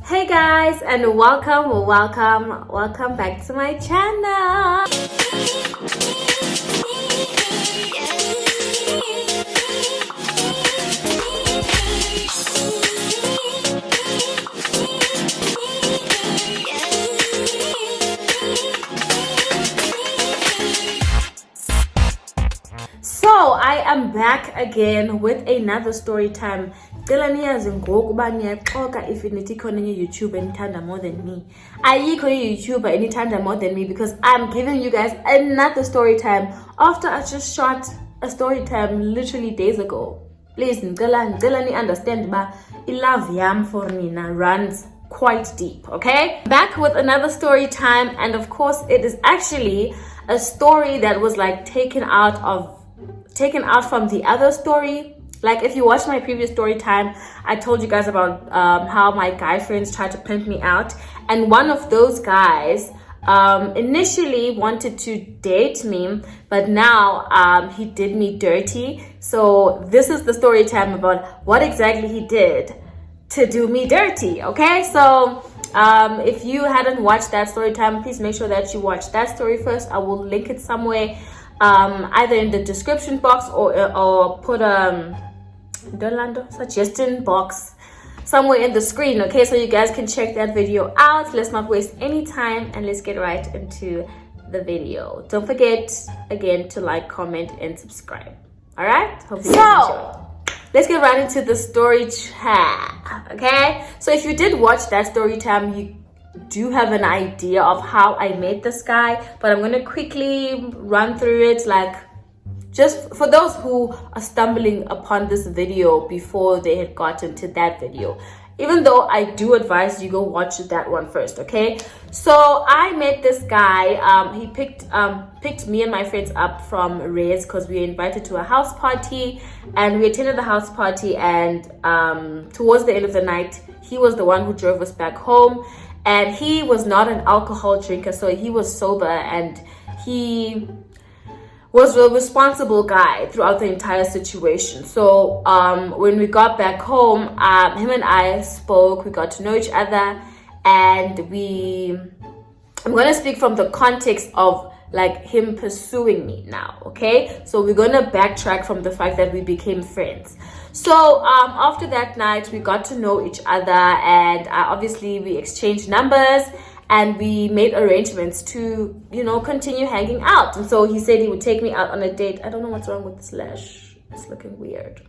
Hey guys, and welcome back to my channel. So I am back again with another story time. If YouTube and more than me, YouTuber any more than me, because I'm giving you guys another story time after I just shot a story time literally days ago. Please, understand, but love yam for me now runs quite deep. Okay, back with another story time, and of course, it is actually a story that was like taken out from the other story. Like, if you watched my previous story time, I told you guys about how my guy friends tried to pimp me out, and one of those guys initially wanted to date me, but now he did me dirty. So this is the story time about what exactly he did to do me dirty. Okay, so if you hadn't watched that story time, please make sure that you watch that story first. I will link it somewhere, either in the description box or put suggestion box somewhere in the screen. Okay, so you guys can check that video out. Let's not waste any time and let's get right into the video. Don't forget again to like, comment, and subscribe. All right, hope you guys enjoy. Let's get right into the story time. Okay, so if you did watch that story time, you do have an idea of how I met this guy, but I'm gonna quickly run through it, like just for those who are stumbling upon this video before they had gotten to that video, even though I do advise you go watch that one first. Okay, so I met this guy. He picked me and my friends up from Reyes because we were invited to a house party, and we attended the house party, and towards the end of the night, he was the one who drove us back home. And he was not an alcohol drinker, so he was sober, and he was a responsible guy throughout the entire situation. So when we got back home, him and I spoke, we got to know each other, and I'm going to speak from the context of like him pursuing me now. Okay, so we're going to backtrack from the fact that we became friends. So after that night, we got to know each other, and obviously we exchanged numbers, and we made arrangements to, continue hanging out. And so he said he would take me out on a date. I don't know what's wrong with this lash. It's looking weird.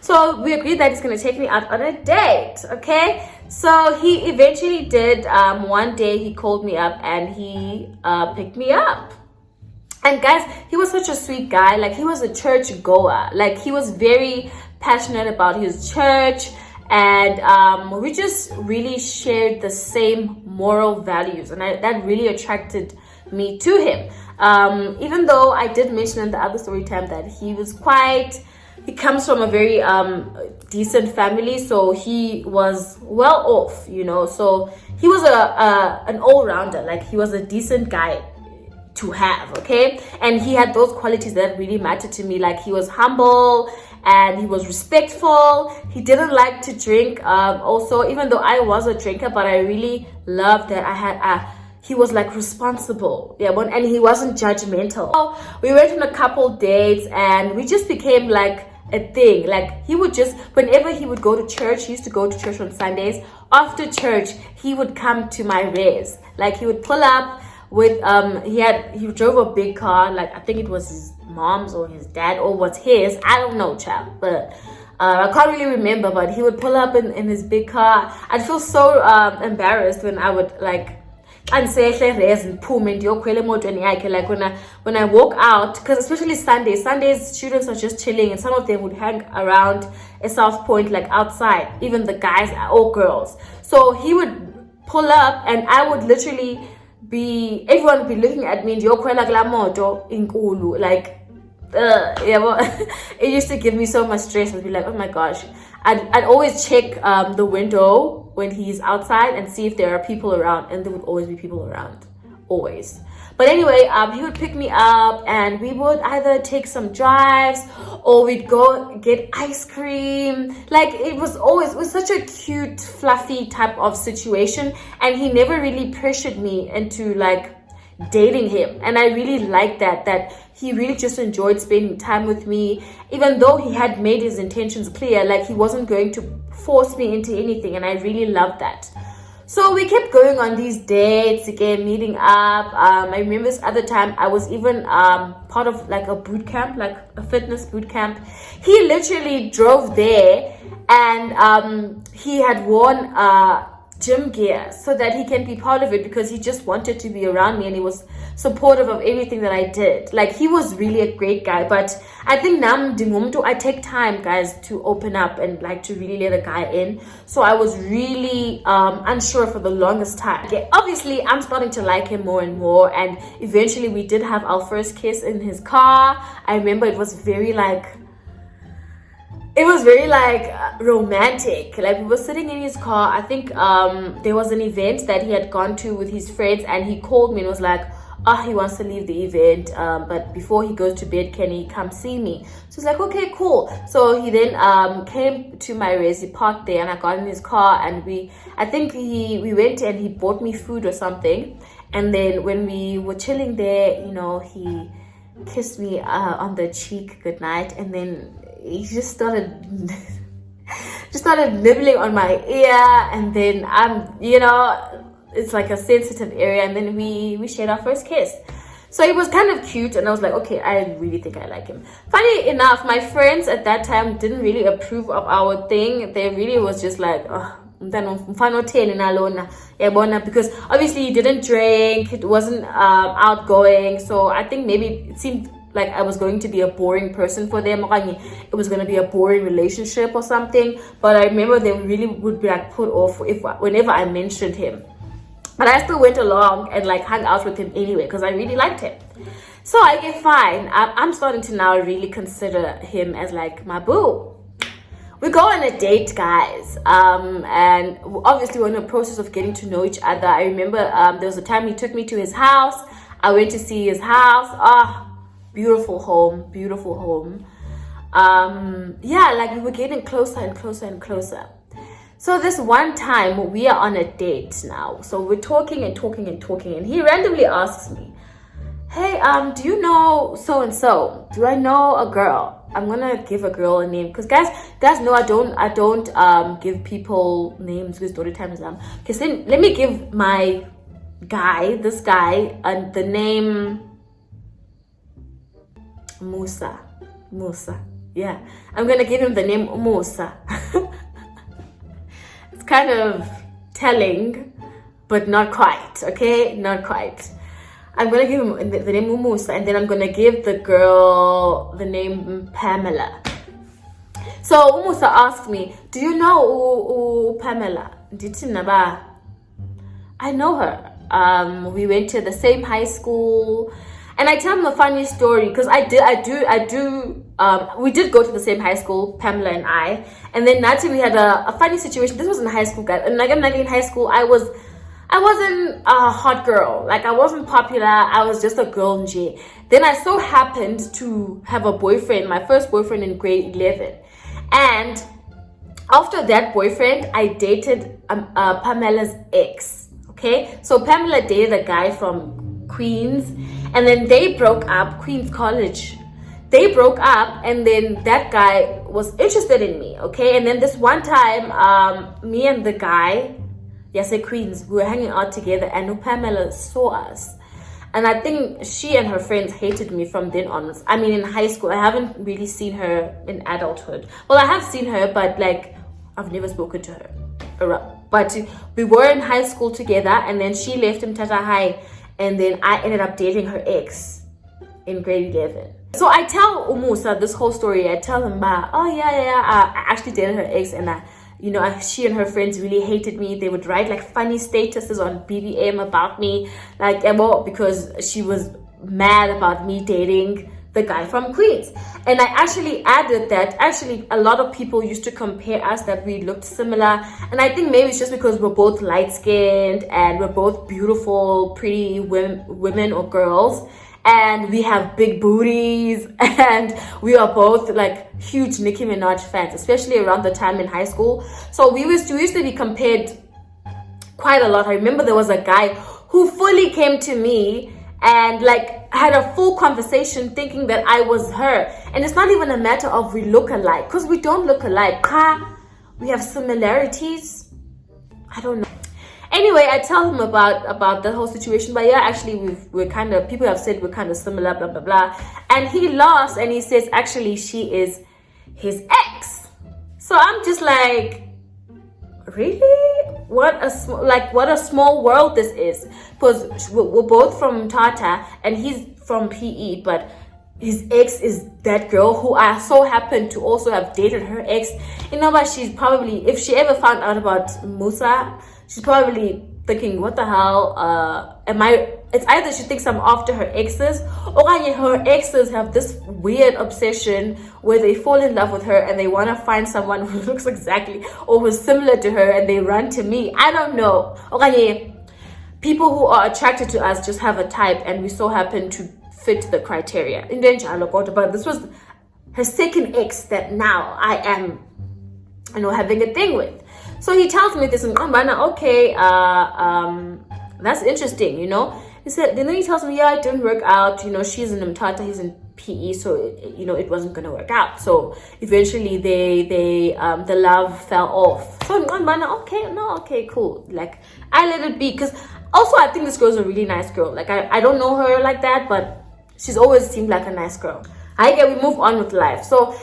So we agreed that he's going to take me out on a date. Okay, so he eventually did. One day he called me up and he picked me up. And guys, he was such a sweet guy. Like, he was a church goer. Like, he was very passionate about his church. And we just really shared the same moral values. And that really attracted me to him. Even though I did mention in the other story time that he comes from a very decent family. So he was well off, So he was an all-rounder. Like, he was a decent guy to have, okay? And he had those qualities that really mattered to me. Like, he was humble and he was respectful. He didn't like to drink, also, even though I was a drinker, but I really loved that he was like responsible, and he wasn't judgmental. So we went on a couple dates, and we just became like a thing. Like, he would just, whenever he would go to church, he used to go to church on Sundays. After church, he would come to my res. Like, he would pull up with he drove a big car. Like, I think it was his mom's or his dad, or was his, I don't know, child, but I can't really remember. But he would pull up in his big car. I'd feel so embarrassed when I would like and say like when I walk out, because especially Sundays students are just chilling, and some of them would hang around a South Point, like outside, even the guys or girls. So he would pull up, and I would literally everyone would be looking at me, and like it used to give me so much stress. I'd be like, oh my gosh. I'd always check the window when he's outside and see if there are people around, and there would always be people around, always. But anyway, he would pick me up and we would either take some drives or we'd go get ice cream. Like it was such a cute, fluffy type of situation, and he never really pressured me into like dating him. And I really liked that he really just enjoyed spending time with me, even though he had made his intentions clear. Like he wasn't going to force me into anything, and I really loved that. So we kept going on these dates again, meeting up. I remember this other time I was even part of like a boot camp, like a fitness boot camp. He literally drove there, and he had worn gym gear so that he can be part of it, because he just wanted to be around me and he was supportive of everything that I did. Like he was really a great guy. But I think now I take time, guys, to open up and like to really let a guy in. So I was really unsure for the longest time. Okay, obviously I'm starting to like him more and more, and eventually we did have our first kiss in his car. I remember it was very romantic. Like we were sitting in his car. I think there was an event that he had gone to with his friends, and he called me and was like, he wants to leave the event, but before he goes to bed, can he come see me? So it's like, okay, cool. So he then came to my race. He parked there, and I got in his car, and we went and he bought me food or something. And then when we were chilling there, you know, he kissed me on the cheek goodnight, and then he just started nibbling on my ear, and then it's like a sensitive area, and then we shared our first kiss. So it was kind of cute, and I was like, okay, I really think I like him. Funny enough, my friends at that time didn't really approve of our thing. They really was just like, because obviously he didn't drink, it wasn't outgoing. So I think maybe it seemed like I was going to be a boring person for them. It was going to be a boring relationship or something. But I remember they really would be like put off whenever I mentioned him. But I still went along and like hung out with him anyway, because I really liked him. So I get fine. I'm starting to now really consider him as like my boo. We go on a date, guys, and obviously we're in the process of getting to know each other. I remember there was a time he took me to his house. I went to see his house. Beautiful home. Like we were getting closer and closer and closer. So this one time we are on a date now. So we're talking, and he randomly asks me, hey, do you know so-and-so? Do I know a girl? I'm gonna give a girl a name, because guys know I don't give people names with story time. Okay, so let me give my guy, this guy, the name Musa. Yeah, I'm gonna give him the name Musa. It's kind of telling, but not quite. Okay, not quite. I'm gonna give him the name Musa, and then I'm gonna give the girl the name Pamela. So Musa asked me, do you know Pamela? I know her. We went to the same high school. And I tell him a funny story, because we did go to the same high school, Pamela and I. And then Nati, we had a funny situation. This was in high school, guys. And like in high school, I wasn't a hot girl. Like I wasn't popular. I was just a girl in J. Then I so happened to have a boyfriend, my first boyfriend in grade 11. And after that boyfriend, I dated Pamela's ex. Okay, so Pamela dated a guy from Queens, and then they broke up. Queens College. They broke up, and then that guy was interested in me. Okay, and then this one time, me and the guy, Queens, we were hanging out together, and Pamela saw us. And I think she and her friends hated me from then on. I mean, in high school, I haven't really seen her in adulthood. Well, I have seen her, but like, I've never spoken to her. But we were in high school together, and then she left in Tata High, and then I ended up dating her ex in grade 11. So I tell Umusa this whole story. I tell him, I actually dated her ex, and she and her friends really hated me. They would write like funny statuses on BBM about me, like because she was mad about me dating the guy from Queens. And I actually added that actually a lot of people used to compare us, that we looked similar. And I think maybe it's just because we're both light-skinned and we're both beautiful, pretty women or girls. And we have big booties, and we are both like huge Nicki Minaj fans, especially around the time in high school. So we used to be compared quite a lot. I remember there was a guy who fully came to me and like had a full conversation thinking that I was her. And it's not even a matter of we look alike, because we don't look alike. We have similarities. I don't know. Anyway, I tell him about the whole situation, but yeah, actually we're kind of, people have said we're kind of similar, blah blah blah. And he laughs and he says actually she is his ex. So I'm just like, really? What a small world this is, because we're both from Tata and he's from PE, but his ex is that girl who I so happen to also have dated her ex. You know, but she's probably, if she ever found out about Musa, she's probably thinking, what the hell am I? It's either she thinks I'm after her exes, or her exes have this weird obsession where they fall in love with her and they want to find someone who looks exactly or who's similar to her, and they run to me. I don't know. People who are attracted to us just have a type, and we so happen to fit the criteria. But this was her second ex that now I am, having a thing with. So he tells me this, and okay, that's interesting, He said, then he tells me, yeah, it didn't work out. She's in Mthatha, he's in PE, so it wasn't gonna work out. So eventually, the love fell off. So okay, cool. Like I let it be, because also I think this girl's a really nice girl. Like I don't know her like that, but she's always seemed like a nice girl. We move on with life. So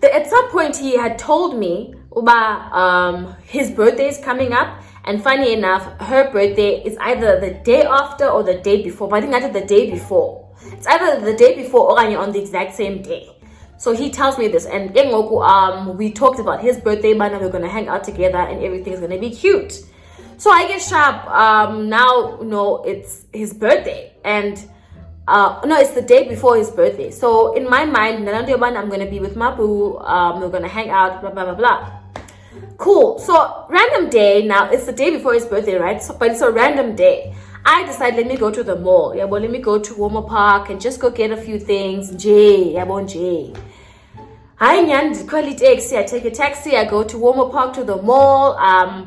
at some point he had told me about his birthday is coming up, and funny enough, her birthday is either the day after or the day before, but I think either the day before. It's either the day before or on the exact same day. So he tells me this, and we talked about his birthday, but we're gonna hang out together and everything's gonna be cute. So I get sharp. Now it's his birthday, and it's the day before his birthday. So in my mind, I'm gonna be with Mabu. We're gonna hang out, blah blah blah blah. Cool. So random day. Now it's the day before his birthday, right? So, but it's a random day. I decide, let me go to the mall. Yeah, well, let me go to Warmer Park and just go get a few things. J. I take a taxi, I go to Warmer Park to the mall,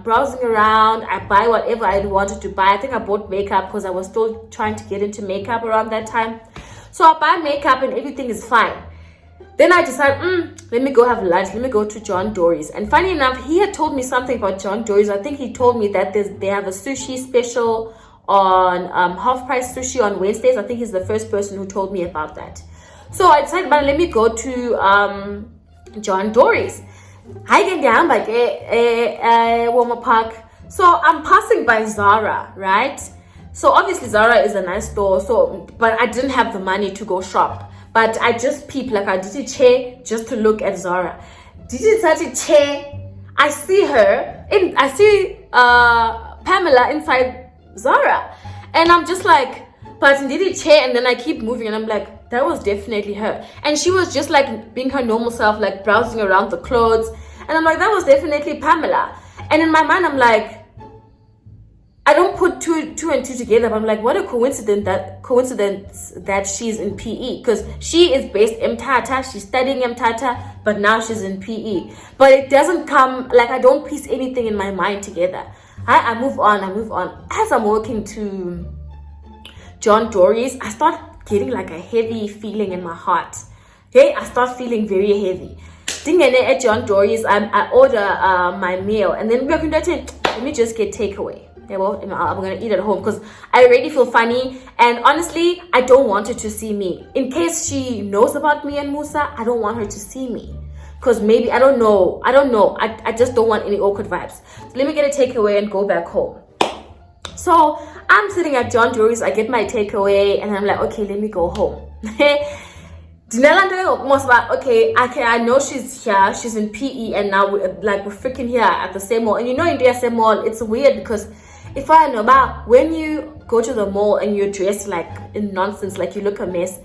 browsing around, I buy whatever I wanted to buy. I think I bought makeup because I was still trying to get into makeup around that time. So I buy makeup and everything is fine. Then I decide, let me go have lunch, let me go to John Dory's. And funny enough, he had told me something about John Dory's. I think he told me that they have a sushi special on half price sushi on Wednesdays. I think he's the first person who told me about that. So I decided, let me go to John Dory's. I get down by Warmer Park. So I'm passing by Zara, right? So obviously Zara is a nice store. So, but I didn't have the money to go shop. But I just peeped, like I did a chair just to look at Zara. Did you touch a chair? I see her, I see Pamela inside Zara. And I'm just like, but did a chair, and then I keep moving and I'm like, that was definitely her. And she was just like being her normal self, like browsing around the clothes. And I'm like, that was definitely Pamela. And in my mind, I'm like, I don't put two and two together, but I'm like, what a coincidence that she's in PE, because she is based in Mthatha, she's studying Mthatha, but now she's in PE. But it doesn't come, like I don't piece anything in my mind together. I move on. As I'm walking to John Dory's, I start getting like a heavy feeling in my heart. Okay, I start feeling very heavy. At John Dory's, I order my meal, and then we're going to let me just get takeaway. Yeah, well, I'm gonna eat at home because I already feel funny, and honestly, I don't want her to see me. In case she knows about me and Musa, I don't want her to see me, because maybe I don't know. I just don't want any awkward vibes. So let me get a takeaway and go back home. So I'm sitting at John Dory's. I get my takeaway, and I'm like, okay, let me go home. Okay, I know she's here, she's in PE, and now we're freaking here at the same mall. And in the same mall, it's weird because if I know about when you go to the mall and you're dressed like in nonsense, like you look a mess,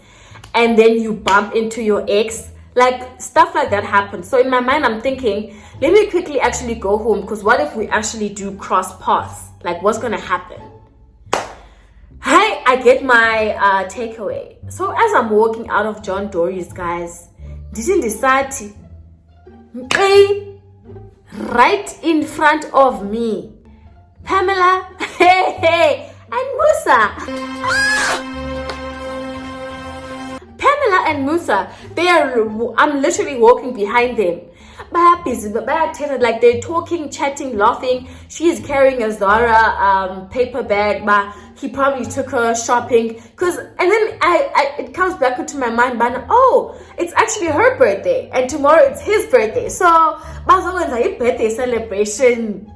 and then you bump into your ex. Like, stuff like that happens. So in my mind, I'm thinking, let me quickly actually go home, because what if we actually do cross paths? Like, what's gonna happen? Hi, I get my takeaway. So as I'm walking out of John Dory's, guys, didn't decide to, right in front of me, Pamela, and Musa. Pamela and Musa, I'm literally walking behind them. Like, they're talking, chatting, laughing. She is carrying a Zara paper bag, but he probably took her shopping. And then it comes back into my mind, but oh, it's actually her birthday, and tomorrow it's his birthday. So, a birthday celebration.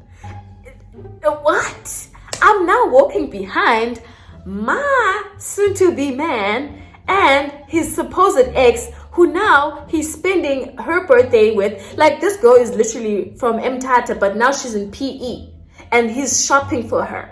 What? I'm now walking behind my soon-to-be man and his supposed ex, who now he's spending her birthday with. Like, this girl is literally from Mtata, but now she's in PE, and he's shopping for her.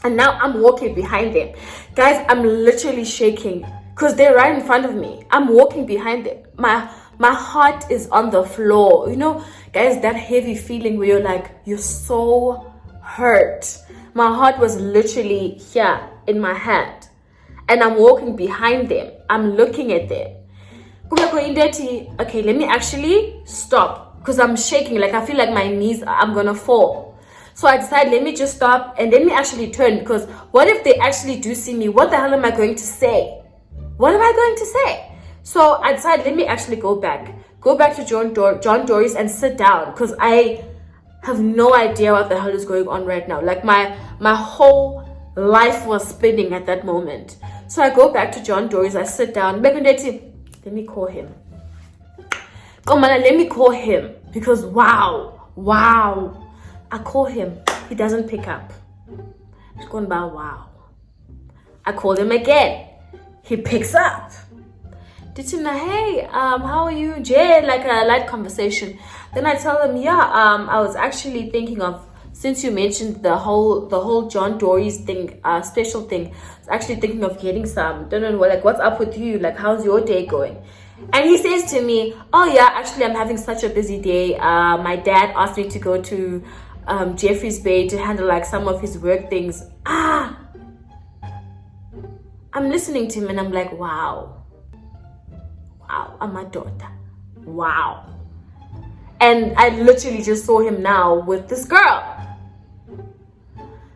And now I'm walking behind them. Guys, I'm literally shaking because they're right in front of me. I'm walking behind them. My heart is on the floor. You know, guys, that heavy feeling where you're like, you're so hurt. My heart was literally here in my hand. And I'm walking behind them. I'm looking at them. Okay, let me actually stop, because I'm shaking. Like, I feel like my knees, I'm gonna fall. So I decided, let me just stop and let me actually turn, because what if they actually do see me? What the hell am I going to say? What am I going to say? So I decided, let me actually go back to John Dory's and sit down, because I have no idea what the hell is going on right now. Like, my whole life was spinning at that moment. So I go back to John Dory's, I sit down. Let me call him. Let me call him, because wow. I call him, he doesn't pick up. It's going by wow. I call him again, he picks up. Hey, how are you, Jay? Like a light conversation. Then I tell him, I was actually thinking of, since you mentioned the whole John Dory's thing, special thing, I was actually thinking of getting some. Don't know, like, what's up with you? Like, how's your day going? And he says to me, oh yeah, actually I'm having such a busy day. My dad asked me to go to Jeffrey's Bay to handle like some of his work things. I'm listening to him and I'm like, wow, I'm a daughter. Wow. And I literally just saw him now with this girl.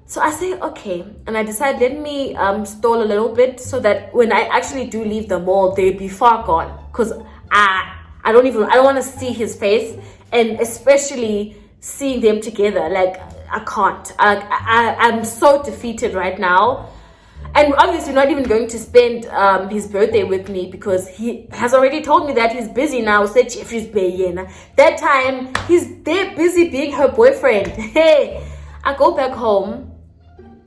So I say, okay. And I decide, let me stall a little bit so that when I actually do leave the mall, they'll be far gone. Because I don't want to see his face. And especially seeing them together. Like, I can't. I'm so defeated right now. And obviously not even going to spend his birthday with me, because he has already told me that he's busy now. Said Jeffrey's Bay. That time, he's there busy being her boyfriend. Hey, I go back home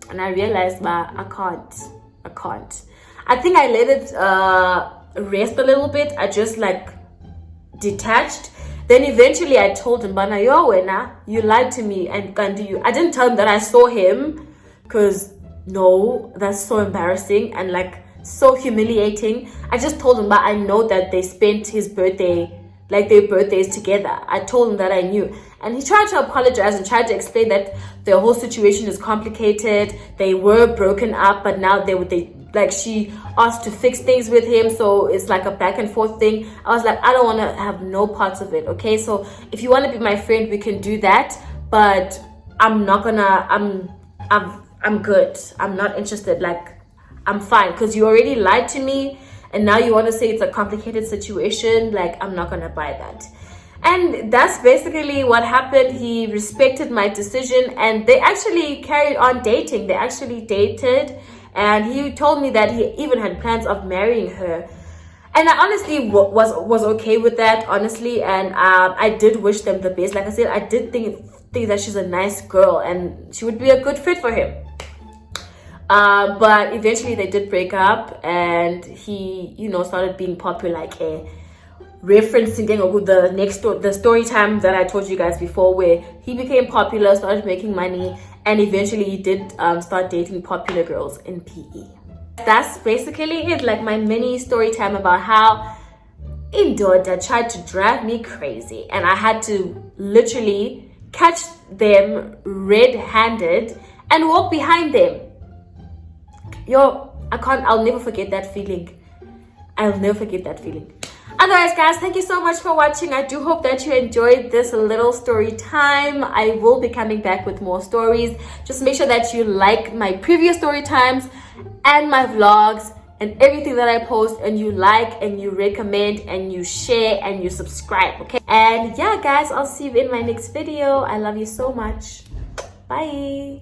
and I realize, I can't. I think I let it rest a little bit. I just like detached. Then eventually I told him, Bana, you lied to me. And I didn't tell him that I saw him, because no, that's so embarrassing and like so humiliating. I just told him, but I know that they spent his birthday, like their birthdays together. I told him that I knew. And he tried to apologize and tried to explain that the whole situation is complicated. They were broken up, but now she asked to fix things with him. So it's like a back and forth thing. I was like, I don't want to have no parts of it. Okay. So if you want to be my friend, we can do that. But I'm good. I'm not interested. Like, I'm fine, because you already lied to me and now you want to say it's a complicated situation. Like, I'm not gonna buy that. And that's basically what happened. He respected my decision and they actually carried on dating. They actually dated, and he told me that he even had plans of marrying her. And I honestly was okay with that, honestly. And I did wish them the best. Like I said, I did think that she's a nice girl and she would be a good fit for him. But eventually they did break up, and he, started being popular, like referencing the Storytime that I told you guys before, where he became popular, started making money, and eventually he did start dating popular girls in PE. That's basically it, like my mini story time about how Indoda tried to drive me crazy and I had to literally catch them red-handed and walk behind them. I'll never forget that feeling. I'll never forget that feeling. Otherwise, guys, thank you so much for watching. I do hope that you enjoyed this little story time. I will be coming back with more stories. Just make sure that you like my previous story times and my vlogs and everything that I post, and you like and you recommend and you share and you subscribe, okay? And yeah, guys, I'll see you in my next video. I love you so much. Bye.